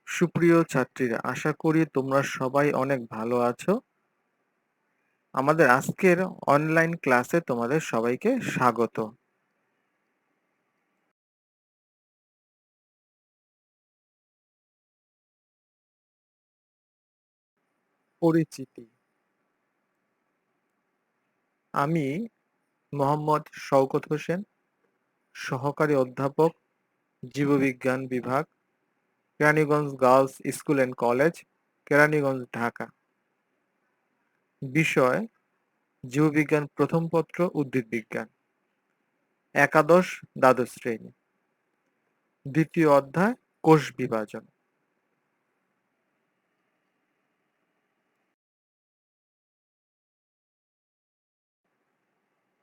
সুপ্রিয় ছাত্রীরা, আশা করি তোমরা সবাই অনেক ভালো আছো। আমাদের আজকের অনলাইন ক্লাসে তোমাদের সবাইকে স্বাগত। পরিচিতি। আমি মোহাম্মদ শওকত হোসেন, সহকারী অধ্যাপক, জীববিজ্ঞান বিভাগ, Keraniganj girls school and college, Keraniganj, Dhaka. বিষয়: জীববিজ্ঞান প্রথম পত্র, উদ্ভিদ বিজ্ঞান, একাদশ দ্বাদশ শ্রেণী, দ্বিতীয় অধ্যায়, কোষ বিভাজন।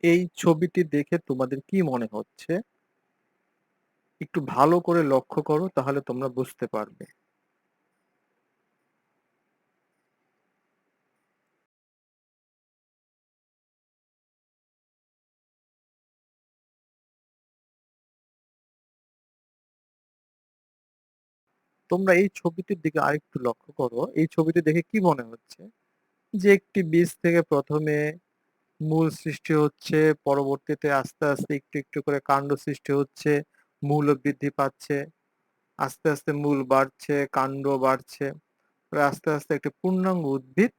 এই ছবিটি দেখে তোমাদের কি মনে হচ্ছে? একটু ভালো করে লক্ষ্য করো, তাহলে তোমরা বুঝতে পারবে। তোমরা এই ছবিটির দিকে আরেকটু লক্ষ্য করো। এই ছবিটি দেখে কি মনে হচ্ছে? যে একটি বীজ থেকে প্রথমে মূল সৃষ্টি হচ্ছে, পরবর্তীতে আস্তে আস্তে একটু একটু করে কাণ্ড সৃষ্টি হচ্ছে, মূল বৃদ্ধি পাচ্ছে, আস্তে আস্তে মূল বাড়ছে, কাণ্ড বাড়ছে, পরে আস্তে আস্তে একটি পূর্ণাঙ্গ উদ্ভিদ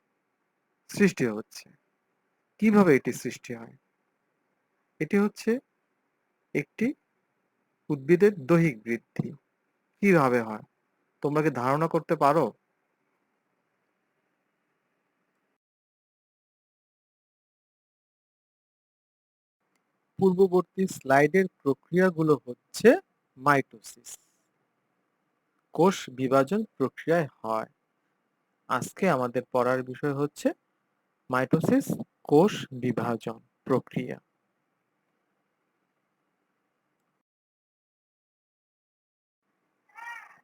সৃষ্টি হচ্ছে। কিভাবে এটি সৃষ্টি হয়? এটি হচ্ছে একটি উদ্ভিদের দৈহিক বৃদ্ধি। কিভাবে হয় তোমরা কি ধারণা করতে পারো? পূর্ববর্তী স্লাইডের প্রক্রিয়াগুলো হচ্ছে মাইটোসিস, কোষ বিভাজন প্রক্রিয়ায় হয়। আজকে আমাদের পড়ার বিষয় হচ্ছে মাইটোসিস, কোষ বিভাজন প্রক্রিয়া।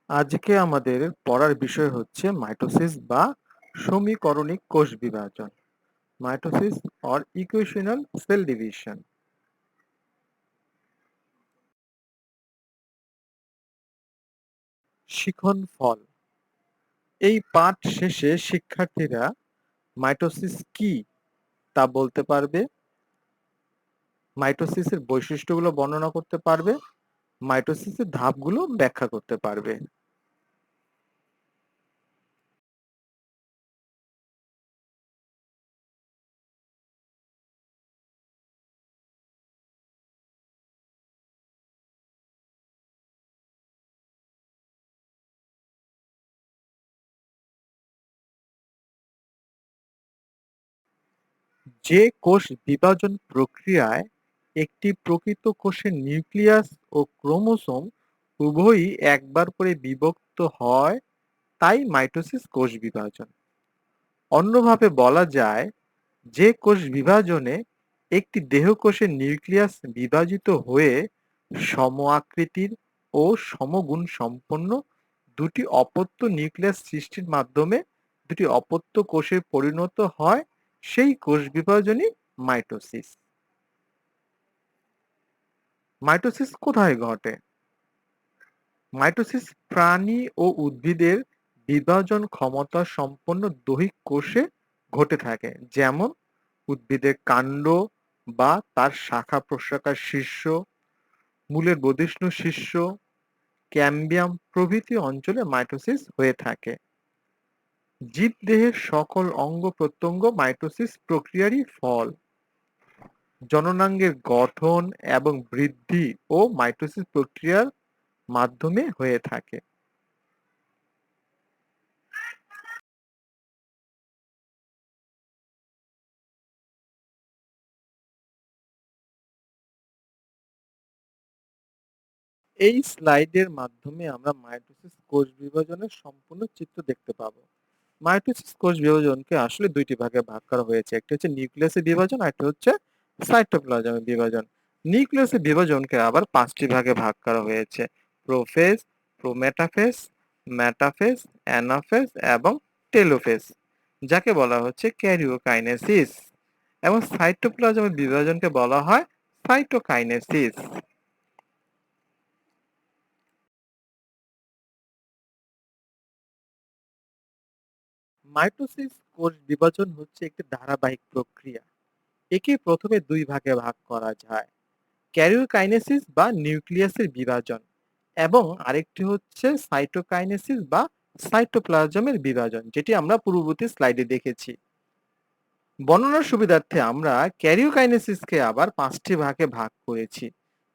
আজকে আমাদের পড়ার বিষয় হচ্ছে মাইটোসিস বা সমীকরণিক কোষ বিভাজন, mitosis or equational cell division. শিখন ফল। এই পাঠ শেষে শিক্ষার্থীরা মাইটোসিস কি তা বলতে পারবে, মাইটোসিসের বৈশিষ্ট্যগুলো বর্ণনা করতে পারবে, মাইটোসিসের ধাপগুলো ব্যাখ্যা করতে পারবে। যে কোষ বিভাজন প্রক্রিয়ায় একটি প্রকৃত কোষের নিউক্লিয়াস ও ক্রোমোসোম উভয়ই একবার করে বিভক্ত হয়, তাই মাইটোসিস কোষ বিভাজন। অন্যভাবে বলা যায়, যে কোষ বিভাজনে একটি দেহকোষের নিউক্লিয়াস বিভাজিত হয়ে সম আকৃতির ও সমগুণ সম্পন্ন দুটি অপত্য নিউক্লিয়াস সৃষ্টির মাধ্যমে দুটি অপত্য কোষে পরিণত হয়, সেই কোষ বিভাজনই মাইটোসিস। মাইটোসিস কোথায় ঘটে? মাইটোসিস প্রাণী ও উদ্ভিদের বিভাজন ক্ষমতা সম্পন্ন দৈহিক কোষে ঘটে থাকে, যেমন উদ্ভিদের কাণ্ড বা তার শাখা প্রশাখার শীর্ষ, মূলের বহিষ্ণু শীর্ষ, ক্যাম্বিয়াম প্রভৃতি অঞ্চলে মাইটোসিস হয়ে থাকে। জীবদেহের সকল অঙ্গ প্রত্যঙ্গ মাইটোসিস প্রক্রিয়ারই ফল। জননাঙ্গের গঠন এবং বৃদ্ধি ও মাইটোসিস প্রক্রিয়ার মাধ্যমে হয়ে থাকে। এই স্লাইডের মাধ্যমে আমরা মাইটোসিস কোষ বিভাজনের সম্পূর্ণ চিত্র দেখতে পাবো। মাইটোসিস কোষ বিভাজনকে আসলে দুইটি ভাগে ভাগ করা হয়েছে, একটি হচ্ছে নিউক্লিয়াসের বিভাজন, আর একটি হচ্ছে সাইটোপ্লাজমের বিভাজন। নিউক্লিয়াসের বিভাজনকে আবার পাঁচটি ভাগে ভাগ করা হয়েছে: প্রোফেজ, প্রোমেটাফেজ, মেটাফেজ, অ্যানাফেজ এবং টেলোফেজ, যাকে বলা হচ্ছে ক্যারিওকাইনেসিস। এবং সাইটোপ্লাজমের বিভাজনকে বলা হয় সাইটোকাইনেসিস। মাইটোসিস কোষ বিভাজন হচ্ছে একটি ধারাবাহিক প্রক্রিয়া। একে প্রথমে দুই ভাগে ভাগ করা যায়, ক্যারিওকাইনেসিস বা নিউক্লিয়াসের বিভাজন, এবং আরেকটি হচ্ছে সাইটোকাইনেসিস বা সাইটোপ্লাজমের বিভাজন, যেটি আমরা পূর্ববর্তী স্লাইডে দেখেছি। বর্ণনার সুবিধার্থে আমরা ক্যারিওকাইনেসিসকে আবার পাঁচটি ভাগে ভাগ করেছি,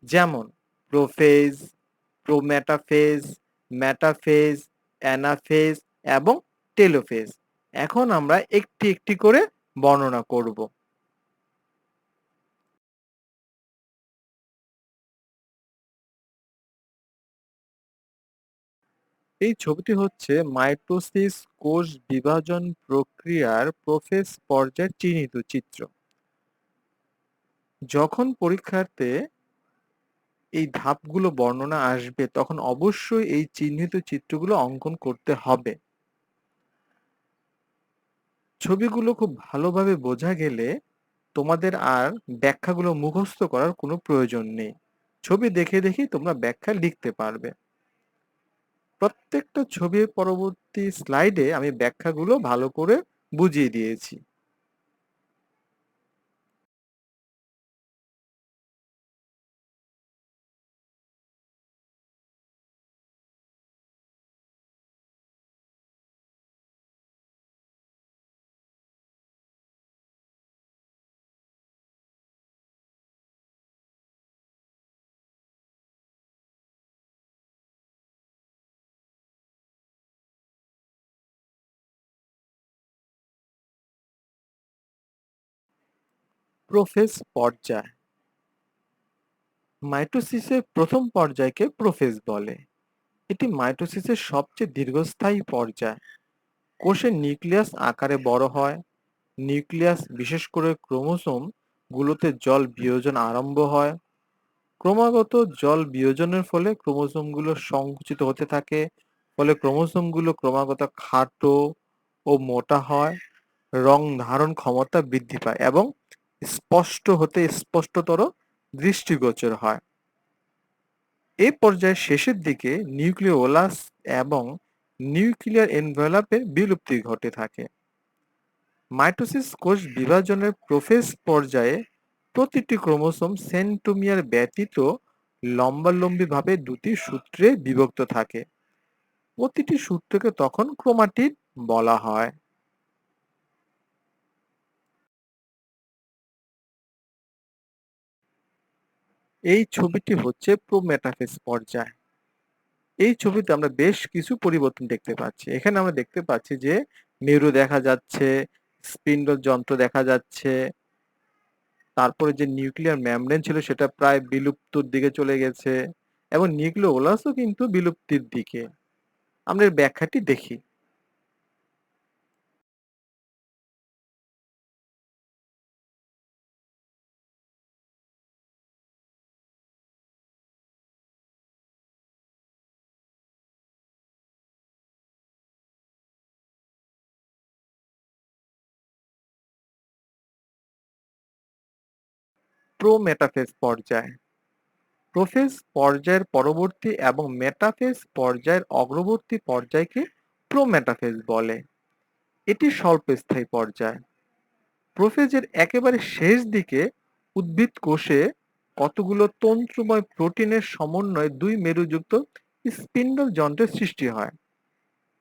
যেমন প্রোফেজ, প্রোমেটাফেজ, মেটাফেজ, অ্যানাফেজ এবং টেলোফেজ। এখন আমরা একটি একটি করে বর্ণনা করব। এই ছবিটি হচ্ছে মাইটোসিস কোষ বিভাজন প্রক্রিয়ার প্রোফেজ পর্যায়ের চিহ্নিত চিত্র। যখন পরীক্ষার্থে এই ধাপগুলো বর্ণনা আসবে তখন অবশ্যই এই চিহ্নিত চিত্রগুলো অঙ্কন করতে হবে। ছবিগুলো খুব ভালোভাবে বোঝা গেলে তোমাদের আর ব্যাখ্যাগুলো মুখস্থ করার কোনো প্রয়োজন নেই। ছবি দেখে দেখেই তোমরা ব্যাখ্যা লিখতে পারবে। প্রত্যেকটা ছবির পরবর্তী স্লাইডে আমি ব্যাখ্যাগুলো ভালো করে বুঝিয়ে দিয়েছি। প্রোফেজ পর্যায়। মাইটোসিসের প্রথম পর্যায়কে প্রোফেজ বলে। এটি মাইটোসিসের সবচেয়ে দীর্ঘস্থায়ী পর্যায়। কোষের নিউক্লিয়াস আকারে বড় হয়। নিউক্লিয়াস, বিশেষ করে ক্রোমোসোম গুলোতে জল বিয়োজন আরম্ভ হয়। ক্রমাগত জল বিয়োজনের ফলে ক্রোমোসোমগুলো সংকুচিত হতে থাকে। ফলে ক্রোমোসোমগুলো ক্রমাগত খাটো ও মোটা হয়। রং ধারণ ক্ষমতা বৃদ্ধি পায় এবং স্পষ্ট হতে স্পষ্টতর দৃষ্টিগোচর হয়। এই পর্যায়ের শেষের দিকে নিউক্লিওলাস এবং নিউক্লিয়ার এনভেলাপের বিলুপ্তি ঘটে থাকে। মাইটোসিস কোষ বিভাজনের প্রোফেজ পর্যায়ে প্রতিটি ক্রোমোসোম সেন্ট্রোমিয়ার ব্যতীত লম্বালম্বিভাবে দুটি সূত্রে বিভক্ত থাকে। প্রতিটি সূত্রকে তখন ক্রোমাটিড বলা হয়। এই ছবিটি হচ্ছে প্রোমেটাফেজ পর্যায়। এই ছবিতে আমরা বেশ কিছু পরিবর্তন দেখতে পাচ্ছি। এখানে আমরা দেখতে পাচ্ছি যে মেরু দেখা যাচ্ছে, স্পিন্ডল যন্ত্র দেখা যাচ্ছে, তারপরে যে নিউক্লিয়ার মেমব্রেন ছিল সেটা প্রায় বিলুপ্তর দিকে চলে গেছে এবং নিউক্লিওলাসও কিন্তু বিলুপ্তির দিকে। আমরা এর ব্যাখ্যাটি দেখি। প্রোমেটাফেজ পর্যায়। প্রোফেজ পর্যায়ের পরবর্তী এবং মেটাফেজ পর্যায়ের অগ্রবর্তী পর্যায়কে প্রোমেটাফেজ বলে। এটি স্বল্পস্থায়ী পর্যায়। প্রোফেজের একেবারে শেষ দিকে উদ্ভিদ কোষে কতগুলো তন্তুময় প্রোটিনের সমন্বয়ে দুই মেরুযুক্ত স্পিন্ডল যন্ত্রের সৃষ্টি হয়।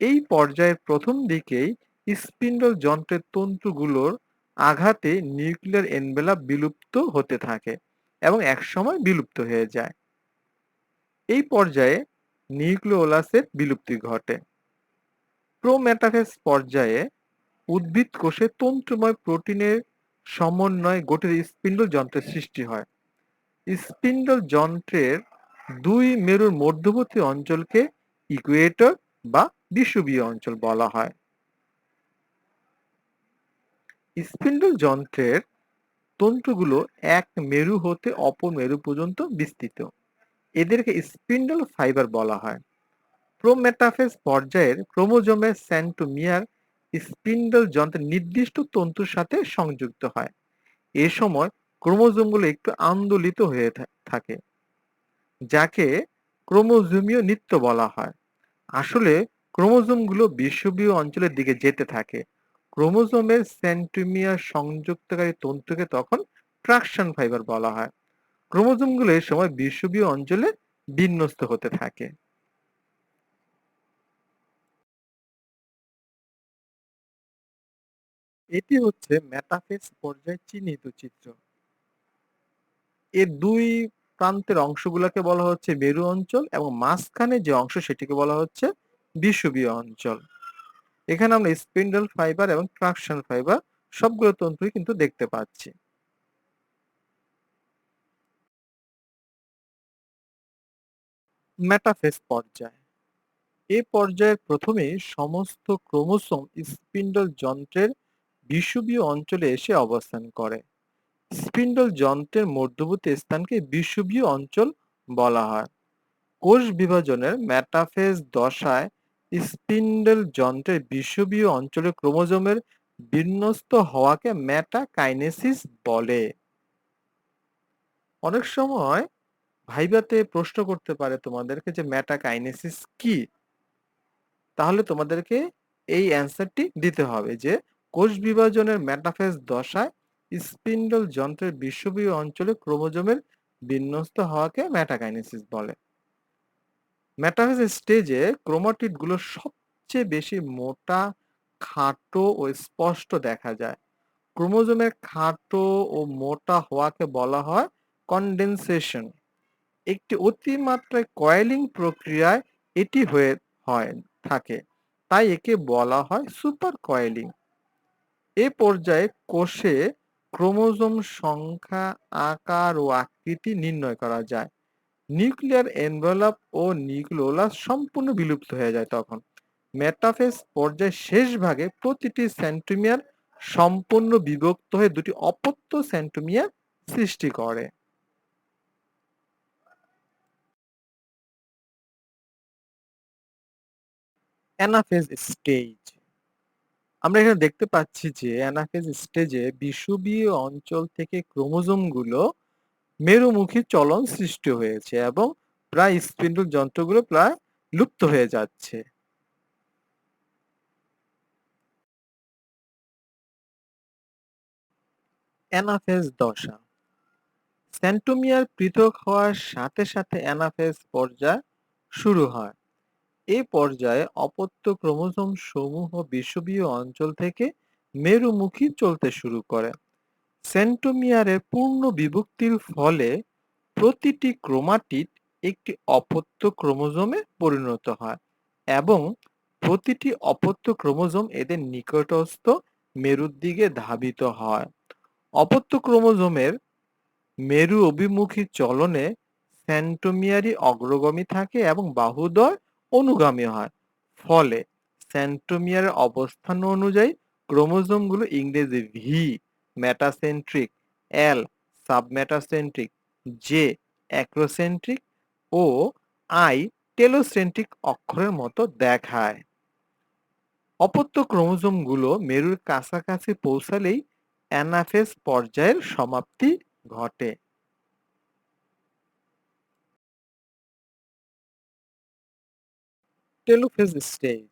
এই পর্যায়ের প্রথম দিকেই স্পিন্ডল যন্ত্রের তন্তুগুলোর আঘাতে নিউক্লিয়ার এনভেলাপ বিলুপ্ত হতে থাকে এবং একসময় বিলুপ্ত হয়ে যায়। এই পর্যায়ে নিউক্লিওলাসের বিলুপ্তি ঘটে। প্রোমেটাফেজ পর্যায়ে উদ্ভিদ কোষে তন্তুময় প্রোটিনের সমন্বয়ে গঠিত স্পিন্ডল যন্ত্রের সৃষ্টি হয়। স্পিন্ডল যন্ত্রের দুই মেরুর মধ্যবর্তী অঞ্চলকে ইকুয়েটর বা বিষুবীয় অঞ্চল বলা হয়। স্পিন্ডল যন্ত্রের তন্তুগুলো এক মেরু হতে অপর মেরু পর্যন্ত বিস্তৃত। এদেরকে স্পিন্ডল ফাইবার বলা হয়। প্রোমেটাফেজ পর্যায়ের ক্রোমোজোমের সেন্ট্রোমিয়ার স্পিন্ডল যন্ত্রের নির্দিষ্ট তন্তুর সাথে সংযুক্ত হয়। এ সময় ক্রোমোজোমগুলো একটু আন্দোলিত হয়ে থাকে, যাকে ক্রোমোজোমীয় নৃত্য বলা হয়। আসলে ক্রোমোজোমগুলো বিষুবীয় অঞ্চলের দিকে যেতে থাকে। ক্রোমোজোমের সেন্ট্রোমিয়ার সংযুক্তকারী তন্তুকে তখন ট্রাকশন ফাইবার বলা হয়। ক্রোমোজোমগুলো এই সময় বিষুবীয় অঞ্চলে বিন্যস্ত হতে থাকে। এটি হচ্ছে মেটাফেজ পর্যায়ে চিহ্নিত চিত্র। এর দুই প্রান্তের অংশগুলোকে বলা হচ্ছে মেরু অঞ্চল এবং মাঝখানে যে অংশ সেটিকে বলা হচ্ছে বিষুবীয় অঞ্চল। এখানে আমরা স্পিন্ডল ফাইবার এবং ট্রাকশন ফাইবার সবগুলো তন্তুই কিন্তু দেখতে পাচ্ছি। মেটাফেজ পর্যায়, এ পর্যায়ের প্রথমেই সমস্ত ক্রোমোসোম স্পিন্ডল যন্ত্রের বিষুবীয় অঞ্চলে এসে অবস্থান করে। স্পিন্ডল যন্ত্রের মধ্যবর্তী স্থানকে বিষুবীয় অঞ্চল বলা হয়। কোষ বিভাজনের মেটাফেজ দশায় স্পিন্ডল যন্ত্রের বিষুবীয় অঞ্চলে ক্রোমোজোমের বিন্যস্ত হওয়াকে মেটাকাইনেসিস বলে। অনেক সময় ভাইভাতে প্রশ্ন করতে পারে তোমাদেরকে যে মেটাকাইনেসিস কি? তাহলে তোমাদেরকে এই অ্যান্সারটি দিতে হবে যে কোষ বিভাজনের মেটাফেজ দশায় স্পিন্ডল যন্ত্রের বিষুবীয় অঞ্চলে ক্রোমোজোমের বিন্যস্ত হওয়াকে মেটাকাইনেসিস বলে। মেটাফেজ স্টেজে ক্রোমাটিড গুলো সবচেয়ে বেশি মোটা, খাটো ও স্পষ্ট দেখা যায়। ক্রোমোজোমের খাটো ও মোটা হওয়াকে বলা হয় কনডেনসেশন। একটি অতিমাত্রায় কয়েলিং প্রক্রিয়ায় এটি হয়ে হয় থাকে, তাই একে বলা হয় সুপার কয়েলিং। এ পর্যায়ে কোষে ক্রোমোজোম সংখ্যা, আকার ও আকৃতি নির্ণয় করা যায়। নিউক্লিয়ার এনভেলপ ও নিউক্লিওলাস সম্পূর্ণ বিলুপ্ত হয়ে যায় তখন। মেটাফেজ পর্যায়ের শেষ ভাগে প্রতিটি সেন্ট্রোমিয়ার সম্পূর্ণ বিভক্ত হয়ে দুটি অপত্য সেন্ট্রোমিয়ার সৃষ্টি করে। অ্যানাফেজ স্টেজ, আমরা এখানে দেখতে পাচ্ছি যে অ্যানাফেজ স্টেজে বিষুবীয় অঞ্চল থেকে ক্রোমোজোমগুলো মেরুমুখী চলন সৃষ্টি হয়েছে এবং প্রায় স্পিন্ডল যন্ত্রগুলো প্রায় লুপ্ত হয়ে যাচ্ছে। অ্যানাফেজ দশা, সেন্ট্রোমিয়ার পৃথক হওয়ার সাথে সাথে অ্যানাফেজ পর্যায় শুরু হয়। এই পর্যায়ে অপত্য ক্রোমোজোম সমূহ বিষুবীয় অঞ্চল থেকে মেরুমুখী চলতে শুরু করে। সেন্ট্রোমিয়ারের পূর্ণ বিভক্তির ফলে প্রতিটি ক্রোমাটিড একটি অপত্য ক্রোমোজোমে পরিণত হয় এবং প্রতিটি অপত্য ক্রোমোজোম এদের নিকটস্থ মেরুর দিকে ধাবিত হয়। অপত্য ক্রোমোজোমের মেরু অভিমুখী চলনে সেন্ট্রোমিয়ারই অগ্রগামী থাকে এবং বাহুদ্বয় অনুগামী হয়। ফলে সেন্ট্রোমিয়ারের অবস্থান অনুযায়ী ক্রোমোজোমগুলো ইংরেজি V metacentric, L submetacentric, J acrocentric ও আই টেলোসেন্ট্রিক অক্ষরের মতো দেখায়। অপত্য ক্রোমোজোমগুলো মেরুর কাছাকাছি পৌঁছালেই অ্যানাফেজ পর্যায়ের সমাপ্তি ঘটে। টেলোফেজ স্টেজ,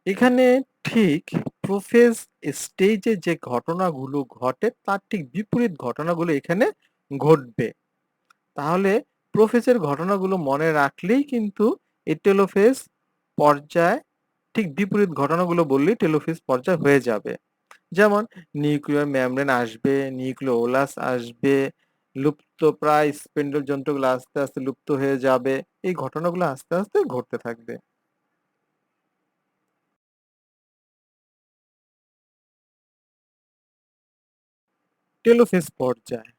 এখানে ঠিক প্রোফেজ স্টেজে যে ঘটনাগুলো ঘটে তার ঠিক বিপরীত ঘটনাগুলো এখানে ঘটবে। তাহলে প্রোফেজের ঘটনাগুলো মনে রাখলেই কিন্তু এই টেলোফেজ পর্যায় ঠিক বিপরীত ঘটনাগুলো বললেই টেলোফেজ পর্যায় হয়ে যাবে। যেমন নিউক্লিয়ার মেমব্রেন আসবে, নিউক্লিওলাস আসবে, লুপ্তপ্রায় স্পিন্ডল যন্ত্রগুলো আস্তে আস্তে লুপ্ত হয়ে যাবে। এই ঘটনাগুলো আস্তে আস্তে ঘটতে থাকবে। টেলোফেজ পর্যায়,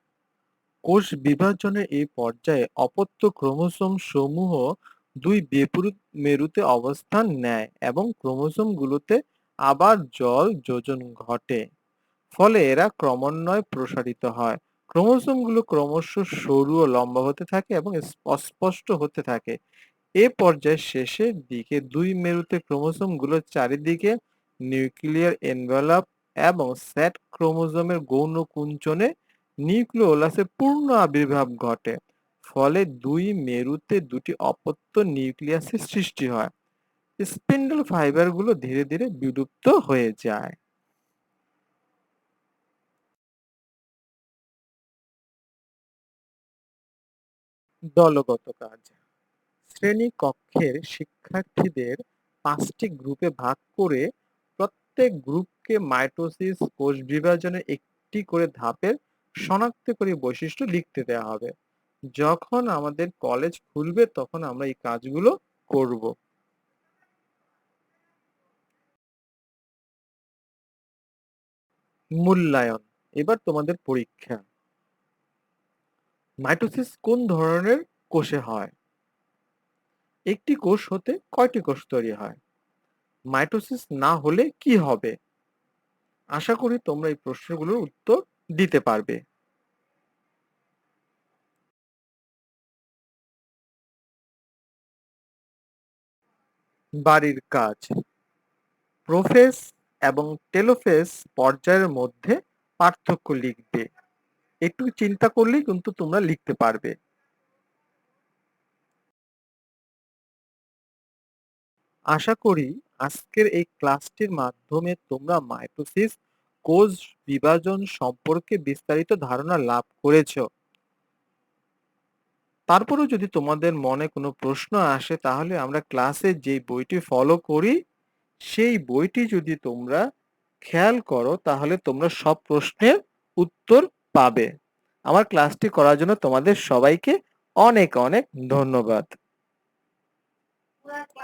কোষ বিভাজনের এই পর্যায়ে অপত্য ক্রোমোসোম সমূহ দুই বিপরীত মেরুতে অবস্থান নেয় এবং ক্রোমোসোমগুলোতে আবার জল যোজন ঘটে। ফলে এরা ক্রমান্বয়ে প্রসারিত হয়। ক্রোমোসোমগুলো ক্রমশ সরু ও লম্বা হতে থাকে এবং অস্পষ্ট হতে থাকে। এ পর্যায়ের শেষের দিকে দুই মেরুতে ক্রোমোসোমগুলোর চারিদিকে নিউক্লিয়ার এনভেলপ এবং সেট ক্রোমোসোমের গৌণ কুঞ্চনে নিউক্লিওলাসের পূর্ণ আবির্ভাব ঘটে। ফলে দুই মেরুতে দুটি অপত্য নিউক্লিয়াসের সৃষ্টি হয়। স্পিন্ডল ফাইবার গুলো ধীরে ধীরে বিলুপ্ত হয়ে যায়। দলগত কাজ, শ্রেণীকক্ষের শিক্ষার্থীদের ৫টি গ্রুপে ভাগ করে প্রত্যেক গ্রুপকে মাইটোসিস কোষ বিভাজনের একটি করে ধাপের শনাক্তকারী বৈশিষ্ট্য লিখতে দেওয়া হবে। যখন আমাদের কলেজ খুলবে তখন আমরা এই কাজগুলো করব। মূল্যায়ন, এবার তোমাদের পরীক্ষা। মাইটোসিস কোন ধরনের কোষে হয়? একটি কোষ হতে কয়টি কোষ তৈরি হয়? মাইটোসিস না হলে কি হবে? আশা করি তোমরা এই প্রশ্নগুলোর উত্তর দিতে পারবে। বাড়ির কাজ, প্রোফেজ এবং টেলোফেজ পর্যায়ের মধ্যে পার্থক্য লিখবে। একটু চিন্তা করলেই কিন্তু তোমরা লিখতে পারবে। আশা করি আজকের এই ক্লাসটির মাধ্যমে তোমরা মাইটোসিস কোষ বিভাজন সম্পর্কে বিস্তারিত ধারণা লাভ করেছো। তারপরেও যদি তোমাদের মনে কোনো প্রশ্ন আসে তাহলে আমরা ক্লাসে যে বইটি ফলো করি সেই বইটি যদি তোমরা খেয়াল করো তাহলে তোমরা সব প্রশ্নের উত্তর পাবে। আমার ক্লাসটি করার জন্য তোমাদের সবাইকে অনেক অনেক ধন্যবাদ।